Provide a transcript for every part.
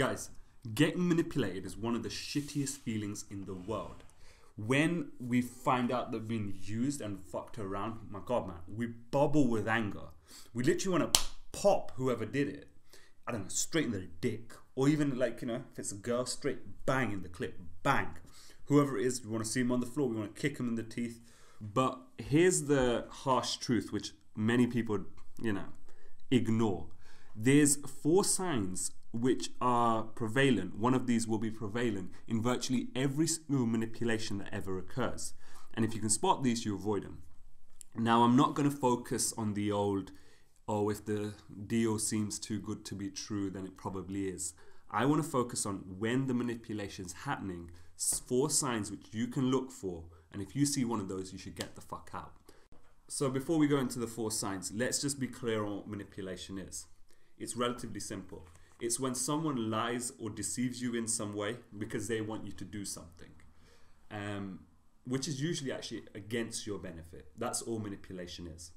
Guys, getting manipulated is one of the shittiest feelings in the world. When we find out that we've been used and fucked around, my God, man, we bubble with anger. We literally want to pop whoever did it. I don't know, straight in their dick. Or even like, you know, if it's a girl, straight bang in the clip, bang. Whoever it is, we want to see him on the floor, we want to kick him in the teeth. But here's the harsh truth, which many people, you know, ignore. There's 4 signs which are prevalent. One of these will be prevalent in virtually every single manipulation that ever occurs. And if you can spot these, you avoid them. Now, I'm not going to focus on the old, oh, if the deal seems too good to be true, then it probably is. I want to focus on when the manipulation's happening, 4 signs which you can look for. And if you see one of those, you should get the fuck out. So before we go into the 4 signs, let's just be clear on what manipulation is. It's relatively simple. It's when someone lies or deceives you in some way because they want you to do something, which is usually actually against your benefit. That's all manipulation is.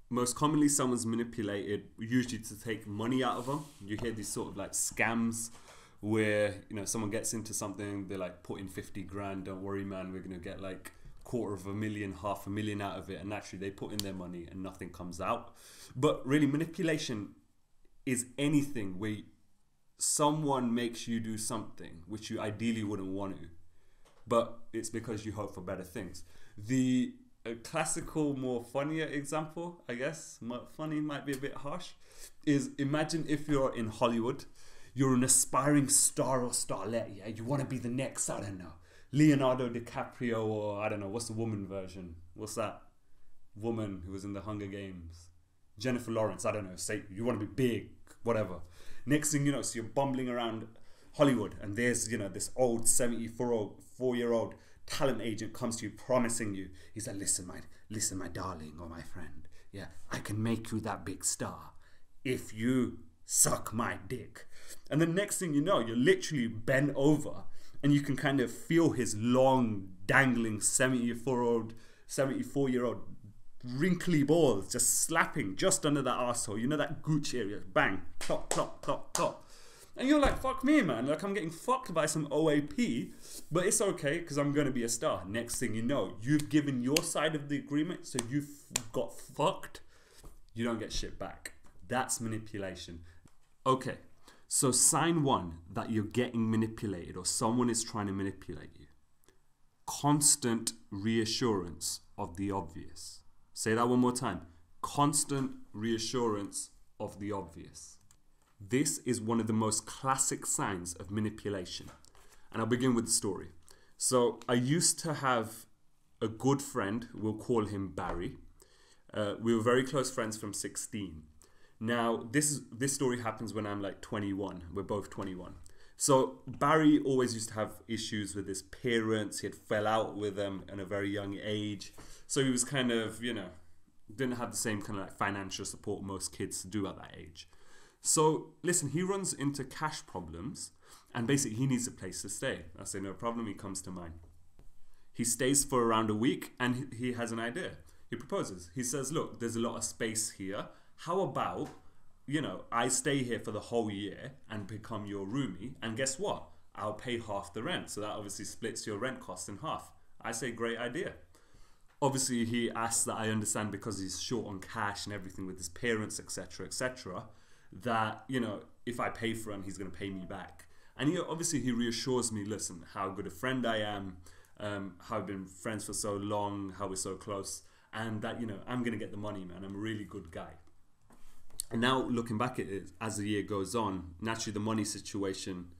Most commonly, someone's manipulated usually to take money out of them. You hear these sort of like scams where, you know, someone gets into something, they're like, put in 50 grand, don't worry, man, we're going to get like $250,000, $500,000 out of it. And actually they put in their money and nothing comes out. But really, manipulation is anything where someone makes you do something which you ideally wouldn't want to, but it's because you hope for better things. The classical, more funnier example, I guess, funny might be a bit harsh, is imagine if you're in Hollywood, you're an aspiring star or starlet, yeah? You want to be the next, I don't know, Leonardo DiCaprio, or I don't know, what's the woman version? What's that woman who was in the Hunger Games? Jennifer Lawrence, I don't know, say you want to be big, whatever. Next thing you know, so you're bumbling around Hollywood and there's, you know, this old 74-year-old talent agent comes to you promising you. He's like, listen, my darling or my friend. Yeah, I can make you that big star if you suck my dick. And the next thing you know, you're literally bent over and you can kind of feel his long, dangling 74-year-old wrinkly balls just slapping just under that arsehole. You know, that gooch area. Bang. Plop, plop, plop, plop. And you're like, fuck me, man. Like, I'm getting fucked by some OAP. But it's okay, because I'm going to be a star. Next thing you know, you've given your side of the agreement, so you've got fucked. You don't get shit back. That's manipulation. Okay. So sign 1 that you're getting manipulated or someone is trying to manipulate you. Constant reassurance of the obvious. Say that one more time. Constant reassurance of the obvious. This is one of the most classic signs of manipulation. And I'll begin with the story. So I used to have a good friend, we'll call him Barry. We were very close friends from 16. Now, this story happens when I'm like 21. We're both 21. So Barry always used to have issues with his parents. He had fell out with them at a very young age. So he was kind of, you know, didn't have the same kind of like financial support most kids do at that age. So listen, he runs into cash problems and basically he needs a place to stay. I say, no problem, he comes to mine. He stays for around a week and he has an idea. He proposes. He says, look, there's a lot of space here. How about, you know, I stay here for the whole year and become your roomie, and guess what? I'll pay half the rent. So that obviously splits your rent cost in half. I say, great idea. Obviously, he asks that I understand because he's short on cash and everything with his parents, etc., that, you know, if I pay for him, he's going to pay me back. And he reassures me, listen, how good a friend I am, how I've been friends for so long, how we're so close, and that, you know, I'm going to get the money, man. I'm a really good guy. And now looking back at it, as the year goes on, naturally the money situation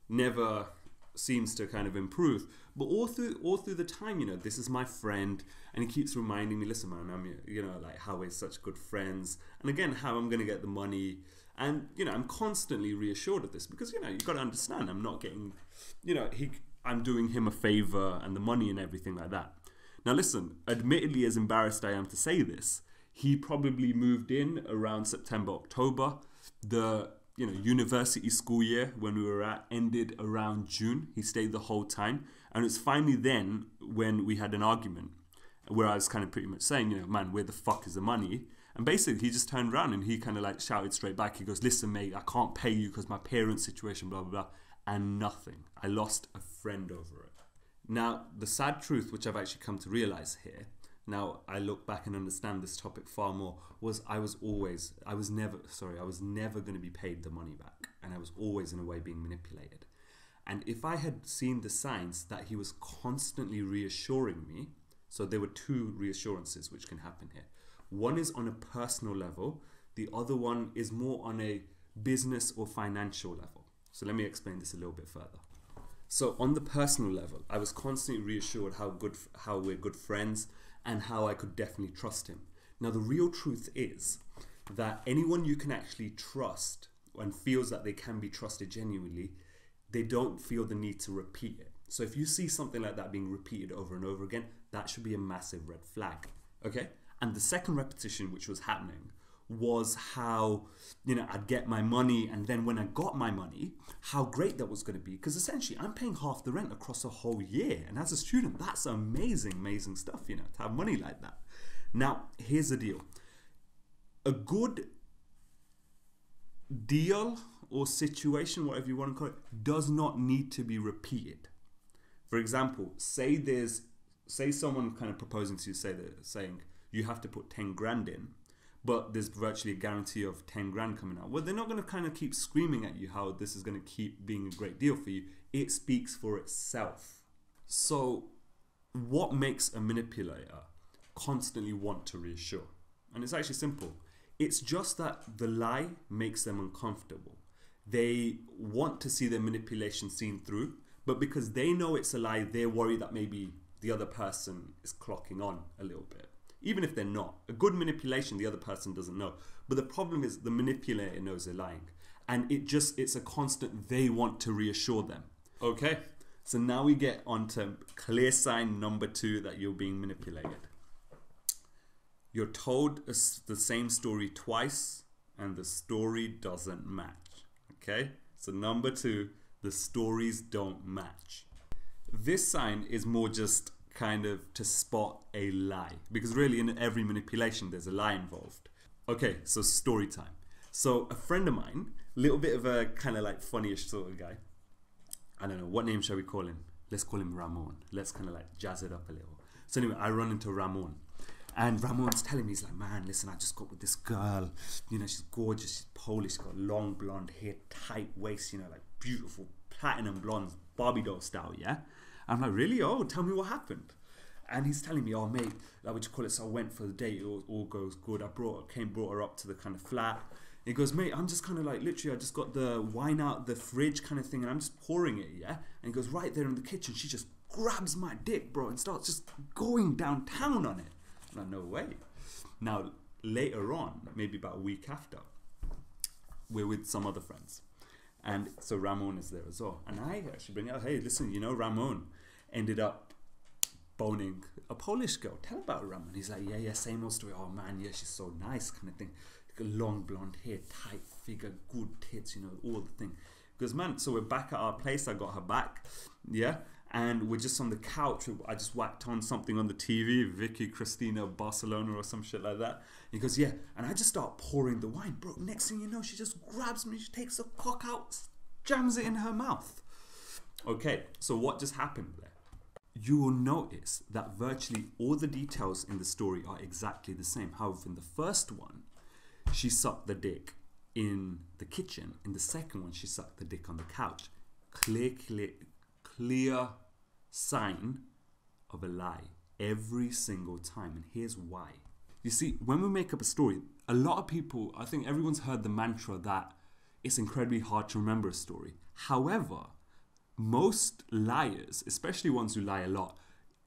never seems to kind of improve. But all through the time, you know, this is my friend, and he keeps reminding me, listen, man, I'm, you know, like how we're such good friends, and again, how I'm going to get the money. And, you know, I'm constantly reassured of this because, you know, you've got to understand, I'm not getting, you know, I'm doing him a favor and the money and everything like that. Now, listen, admittedly, as embarrassed I am to say this, he probably moved in around September, October. The, you know, university school year when we were at ended around June. He stayed the whole time. And it's finally then when we had an argument where I was kind of pretty much saying, you know, man, where the fuck is the money? And basically, he just turned around and he kind of like shouted straight back. He goes, listen, mate, I can't pay you because my parents' situation, blah, blah, blah. And nothing. I lost a friend over it. Now, the sad truth, which I've actually come to realize here, now I look back and understand this topic far more, was I was never going to be paid the money back. And I was always in a way being manipulated. And if I had seen the signs that he was constantly reassuring me, so there were two reassurances which can happen here. One is on a personal level. The other one is more on a business or financial level. So let me explain this a little bit further. So on the personal level, I was constantly reassured how we're good friends and how I could definitely trust him. Now the real truth is that anyone you can actually trust and feels that they can be trusted genuinely, they don't feel the need to repeat it. So if you see something like that being repeated over and over again, that should be a massive red flag. Okay? And the second repetition which was happening was how, I'd get my money, and then when I got my money, how great that was going to be. Because essentially, I'm paying half the rent across a whole year. And as a student, that's amazing, amazing stuff, to have money like that. Now, here's the deal. A good deal or situation, whatever you want to call it, does not need to be repeated. For example, say someone kind of proposing to you, saying you have to put 10 grand in, but there's virtually a guarantee of 10 grand coming out. Well, they're not going to kind of keep screaming at you how this is going to keep being a great deal for you. It speaks for itself. So what makes a manipulator constantly want to reassure? And it's actually simple. It's just that the lie makes them uncomfortable. They want to see their manipulation seen through, but because they know it's a lie, they're worried that maybe the other person is clocking on a little bit. Even if they're not. A good manipulation, the other person doesn't know. But the problem is the manipulator knows they're lying. And it's a constant, they want to reassure them. Okay, so now we get on to clear sign number 2 that you're being manipulated. You're told the same story twice and the story doesn't match. Okay, so number 2, the stories don't match. This sign is more just kind of to spot a lie, because really in every manipulation there's a lie involved. Okay, so story time. So a friend of mine, little bit of a kind of like funnyish sort of guy. I don't know, what name shall we call him? Let's call him Ramon. Let's kind of like jazz it up a little. So anyway, I run into Ramon. And Ramon's telling me, he's like, man, listen, I just got with this girl. She's gorgeous, she's Polish, she's got long blonde hair, tight waist, like beautiful platinum blondes, Barbie doll style, yeah? I'm like, really? Oh, tell me what happened. And he's telling me, oh, mate, like, what you call it? So I went for the date, it all goes good. I brought her up to the kind of flat. He goes, mate, I'm just kind of like, literally, I just got the wine out the fridge kind of thing, and I'm just pouring it, yeah? And he goes, right there in the kitchen, she just grabs my dick, bro, and starts just going downtown on it. I'm like, no way. Now, later on, maybe about a week after, we're with some other friends. And so Ramon is there as well. And I actually bring out, hey, listen, Ramon ended up boning a Polish girl. Tell about Ramon. He's like, yeah, same old story. Oh, man, yeah, she's so nice kind of thing. Long blonde hair, tight figure, good tits, all the thing. Because, man, so we're back at our place. I got her back, yeah? And we're just on the couch. I just whacked on something on the TV, Vicky Cristina Barcelona or some shit like that. He goes, yeah. And I just start pouring the wine. Bro, next thing you know, she just grabs me. She takes the cock out, jams it in her mouth. Okay, so what just happened there? You will notice that virtually all the details in the story are exactly the same. However, in the first one, she sucked the dick in the kitchen. In the second one, she sucked the dick on the couch. Clear sign of a lie every single time. And here's why. You see, when we make up a story, a lot of people, I think everyone's heard the mantra that it's incredibly hard to remember a story. However, most liars, especially ones who lie a lot,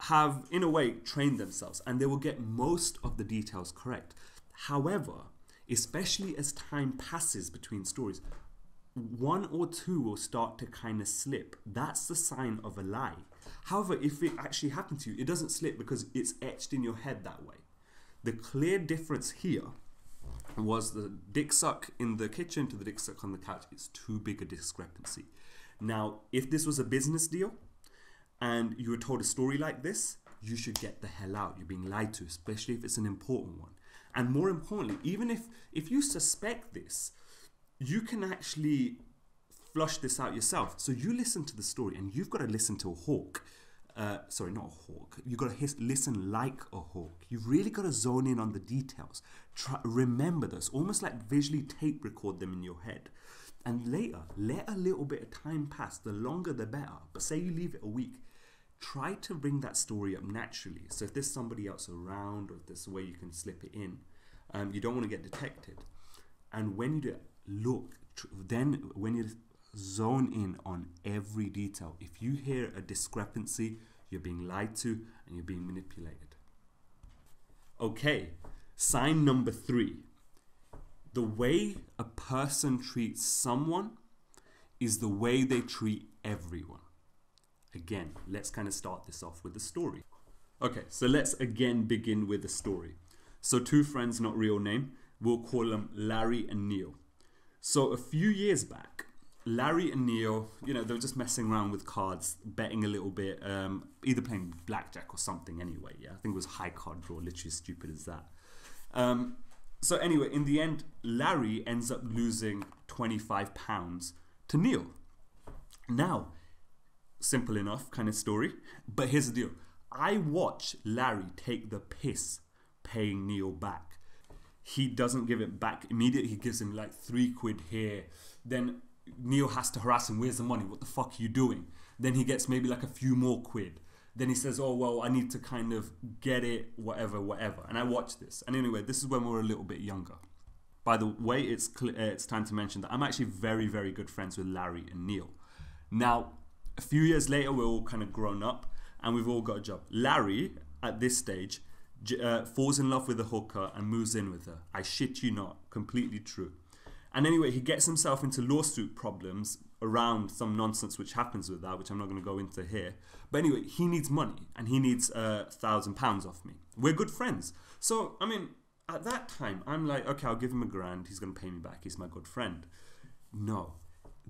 have in a way trained themselves and they will get most of the details correct. However, especially as time passes between stories, one or two will start to kind of slip. That's the sign of a lie. However, if it actually happened to you, it doesn't slip because it's etched in your head that way. The clear difference here was the dick suck in the kitchen to the dick suck on the couch. It's too big a discrepancy. Now, if this was a business deal and you were told a story like this, you should get the hell out. You're being lied to, especially if it's an important one. And more importantly, even if you suspect this, you can actually flush this out yourself. So you listen to the story, and you've got to listen to a hawk. Sorry, not a hawk. You've got to listen like a hawk. You've really got to zone in on the details. Remember this, almost like visually tape record them in your head. And later, let a little bit of time pass. The longer, the better. But say you leave it a week. Try to bring that story up naturally. So if there's somebody else around, or if there's a way you can slip it in, you don't want to get detected. And when you do it, look, then when you zone in on every detail, if you hear a discrepancy, you're being lied to and you're being manipulated. Okay, sign number 3. The way a person treats someone is the way they treat everyone. Again, let's kind of start this off with a story. Okay, so let's again begin with a story. So 2 friends, not real name, we'll call them Larry and Neil. So a few years back, Larry and Neil, you know, they were just messing around with cards, betting a little bit, either playing blackjack or something anyway. Yeah, I think it was high card draw, literally as stupid as that. So anyway, in the end, Larry ends up losing £25 to Neil. Now, simple enough kind of story, but here's the deal. I watch Larry take the piss paying Neil back. He doesn't give it back immediately. He gives him like 3 quid here. Then Neil has to harass him. Where's the money? What the fuck are you doing? Then he gets maybe like a few more quid. Then he says, oh, well, I need to kind of get it, whatever, whatever. And I watch this. And anyway, this is when we were a little bit younger. By the way, it's time to mention that I'm actually very, very good friends with Larry and Neil. Now, a few years later, we're all kind of grown up and we've all got a job. Larry, at this stage, falls in love with a hooker and moves in with her. I shit you not, completely true. And anyway, he gets himself into lawsuit problems around some nonsense which happens with that, which I'm not going to go into here. But anyway, he needs money and he needs £1,000 off me. We're good friends. So, I mean, at that time, I'm like, okay, I'll give him £1,000. He's going to pay me back. He's my good friend. No,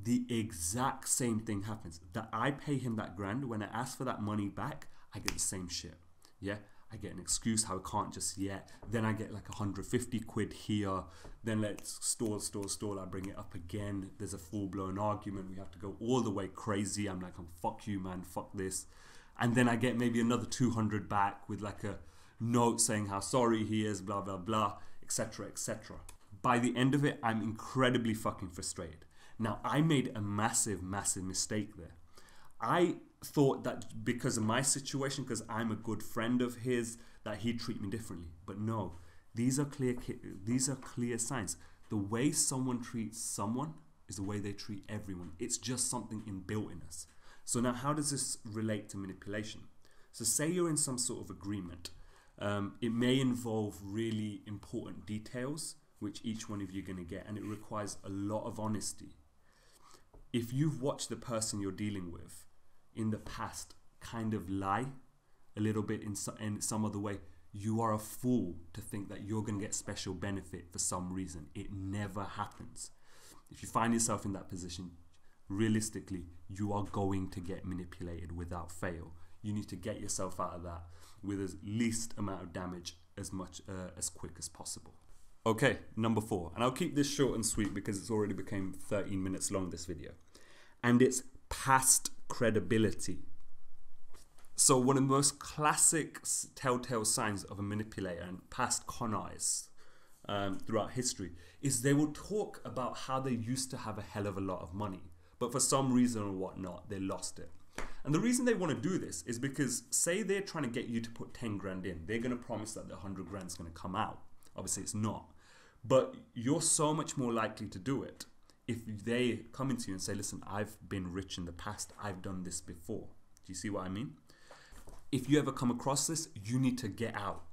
the exact same thing happens. That I pay him that £1,000. When I ask for that money back, I get the same shit. Yeah. I get an excuse how I can't just yet. Then I get like 150 quid here. Then let's stall. I bring it up again. There's a full-blown argument. We have to go all the way crazy. I'm like, fuck you, man. Fuck this. And then I get maybe another 200 back with like a note saying how sorry he is, blah, blah, blah, etc., etc. By the end of it, I'm incredibly fucking frustrated. Now, I made a massive, massive mistake there. I thought that because of my situation, because I'm a good friend of his, that he'd treat me differently. But no, these are clear signs. The way someone treats someone is the way they treat everyone. It's just something inbuilt in us. So now how does this relate to manipulation? So say you're in some sort of agreement. It may involve really important details, which each one of you are going to get, and it requires a lot of honesty. If you've watched the person you're dealing with in the past kind of lie a little bit in some other way, you are a fool to think that you're going to get special benefit for some reason. It never happens. If you find yourself in that position, realistically, you are going to get manipulated without fail. You need to get yourself out of that with as least amount of damage as quick as possible. Okay, number 4, and I'll keep this short and sweet because it's already became 13 minutes long, this video. And it's past credibility. So one of the most classic telltale signs of a manipulator and past con artists throughout history is they will talk about how they used to have a hell of a lot of money, but for some reason or whatnot, they lost it. And the reason they want to do this is because, say they're trying to get you to put 10 grand in, they're going to promise that the 100 grand is going to come out. Obviously it's not, but you're so much more likely to do it if they come into you and say, listen, I've been rich in the past, I've done this before. Do you see what I mean? If you ever come across this, you need to get out.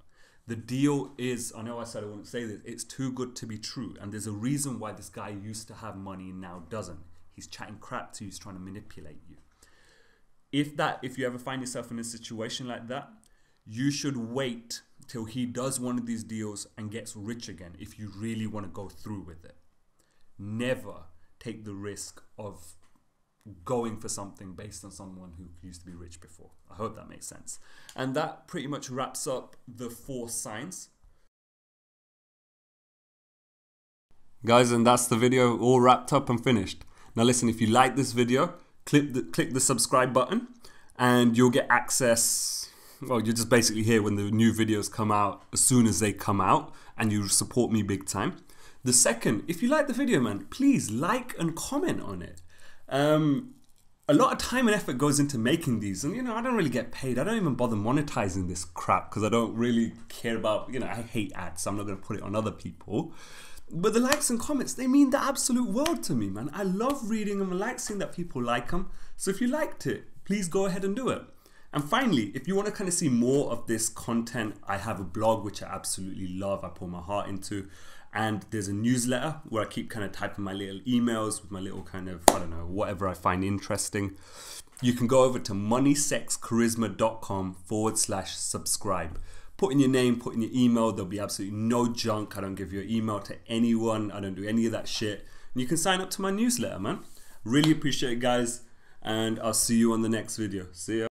The deal is, I know I said I wouldn't say this, it's too good to be true. And there's a reason why this guy used to have money and now doesn't. He's chatting crap to you, he's trying to manipulate you. If you ever find yourself in a situation like that, you should wait till he does one of these deals and gets rich again if you really want to go through with it. Never take the risk of going for something based on someone who used to be rich before. I hope that makes sense. And that pretty much wraps up the 4 signs. Guys, and that's the video all wrapped up and finished. Now listen, if you like this video, click the subscribe button and you'll get access. Well, you're just basically here when the new videos come out as soon as they come out, and you support me big time. The second, if you like the video, man, please like and comment on it. A lot of time and effort goes into making these, and I don't really get paid. I don't even bother monetizing this crap because I don't really care about, I hate ads, so I'm not going to put it on other people. But the likes and comments, they mean the absolute world to me, man. I love reading them. I like seeing that people like them. So if you liked it, please go ahead and do it. And finally, if you want to kind of see more of this content, I have a blog which I absolutely love. I pour my heart into. And there's a newsletter where I keep kind of typing my little emails with my little kind of, I don't know, whatever I find interesting. You can go over to moneysexcharisma.com/subscribe. Put in your name, put in your email. There'll be absolutely no junk. I don't give your email to anyone. I don't do any of that shit. And you can sign up to my newsletter, man. Really appreciate it, guys. And I'll see you on the next video. See ya.